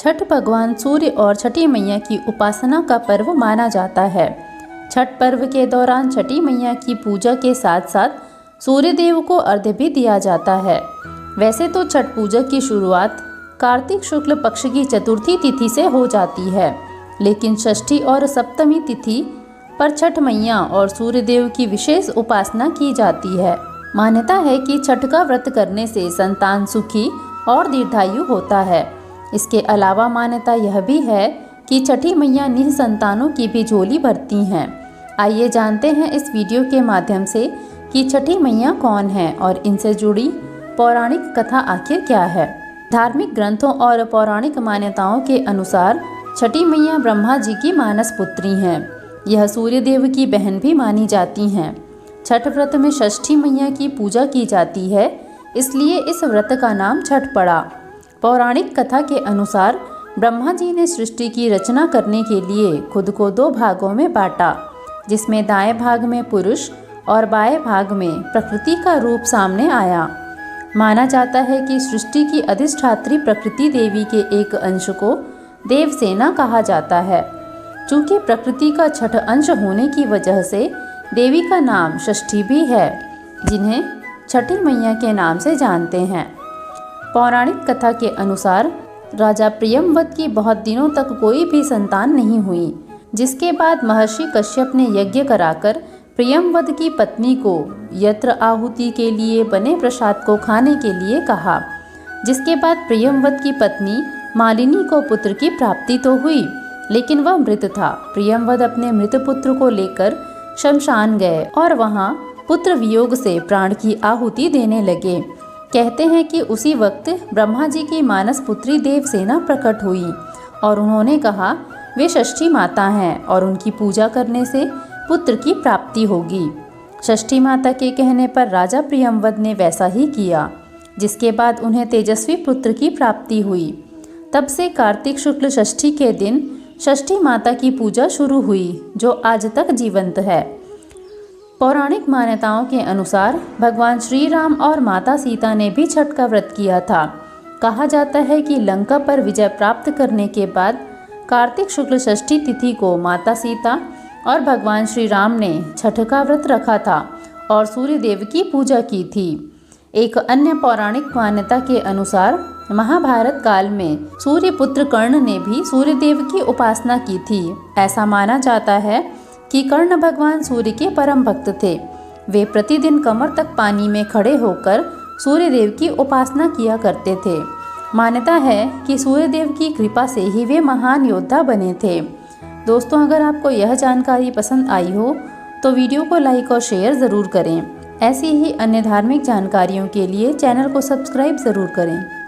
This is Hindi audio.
छठ भगवान सूर्य और छठी मैया की उपासना का पर्व माना जाता है। छठ पर्व के दौरान छठी मैया की पूजा के साथ साथ सूर्य देव को अर्घ्य भी दिया जाता है। वैसे तो छठ पूजा की शुरुआत कार्तिक शुक्ल पक्ष की चतुर्थी तिथि से हो जाती है, लेकिन षष्ठी और सप्तमी तिथि पर छठ मैया और सूर्य देव की विशेष उपासना की जाती है। मान्यता है कि छठ का व्रत करने से संतान सुखी और दीर्घायु होता है। इसके अलावा मान्यता यह भी है कि छठी मैया निसंतानों की भी झोली भरती हैं। आइए जानते हैं इस वीडियो के माध्यम से कि छठी मैया कौन है और इनसे जुड़ी पौराणिक कथा आखिर क्या है। धार्मिक ग्रंथों और पौराणिक मान्यताओं के अनुसार छठी मैया ब्रह्मा जी की मानस पुत्री हैं। यह सूर्य देव की बहन भी मानी जाती हैं। छठ व्रत में षष्ठी मैया की पूजा की जाती है, इसलिए इस व्रत का नाम छठ पड़ा। पौराणिक कथा के अनुसार ब्रह्मा जी ने सृष्टि की रचना करने के लिए खुद को 2 भागों में बांटा, जिसमें दाएं भाग में पुरुष और बाएं भाग में प्रकृति का रूप सामने आया। माना जाता है कि सृष्टि की अधिष्ठात्री प्रकृति देवी के एक अंश को देवसेना कहा जाता है। चूँकि प्रकृति का छठ अंश होने की वजह से देवी का नाम षष्ठी भी है, जिन्हें छठी मैया के नाम से जानते हैं। पौराणिक कथा के अनुसार राजा प्रियंवद की बहुत दिनों तक कोई भी संतान नहीं हुई, जिसके बाद महर्षि कश्यप ने यज्ञ कराकर प्रियंवद की पत्नी को यत्र आहुति के लिए बने प्रसाद को खाने के लिए कहा, जिसके बाद प्रियंवद की पत्नी मालिनी को पुत्र की प्राप्ति तो हुई, लेकिन वह मृत था। प्रियंवद अपने मृत पुत्र को लेकर शमशान गए और वहां पुत्र वियोग से प्राण की आहुति देने लगे। कहते हैं कि उसी वक्त ब्रह्मा जी की मानस पुत्री देवसेना प्रकट हुई और उन्होंने कहा वे षष्ठी माता हैं और उनकी पूजा करने से पुत्र की प्राप्ति होगी। षष्ठी माता के कहने पर राजा प्रियंवद ने वैसा ही किया, जिसके बाद उन्हें तेजस्वी पुत्र की प्राप्ति हुई। तब से कार्तिक शुक्ल षष्ठी के दिन षष्ठी माता की पूजा शुरू हुई, जो आज तक जीवंत है। पौराणिक मान्यताओं के अनुसार भगवान श्री राम और माता सीता ने भी छठ का व्रत किया था। कहा जाता है कि लंका पर विजय प्राप्त करने के बाद कार्तिक शुक्ल षष्ठी तिथि को माता सीता और भगवान श्री राम ने छठ का व्रत रखा था और सूर्य देव की पूजा की थी। एक अन्य पौराणिक मान्यता के अनुसार महाभारत काल में सूर्य पुत्र कर्ण ने भी सूर्य देव की उपासना की थी। ऐसा माना जाता है कि कर्ण भगवान सूर्य के परम भक्त थे। वे प्रतिदिन कमर तक पानी में खड़े होकर सूर्य देव की उपासना किया करते थे। मान्यता है कि सूर्य देव की कृपा से ही वे महान योद्धा बने थे। दोस्तों, अगर आपको यह जानकारी पसंद आई हो तो वीडियो को लाइक और शेयर ज़रूर करें। ऐसी ही अन्य धार्मिक जानकारियों के लिए चैनल को सब्सक्राइब ज़रूर करें।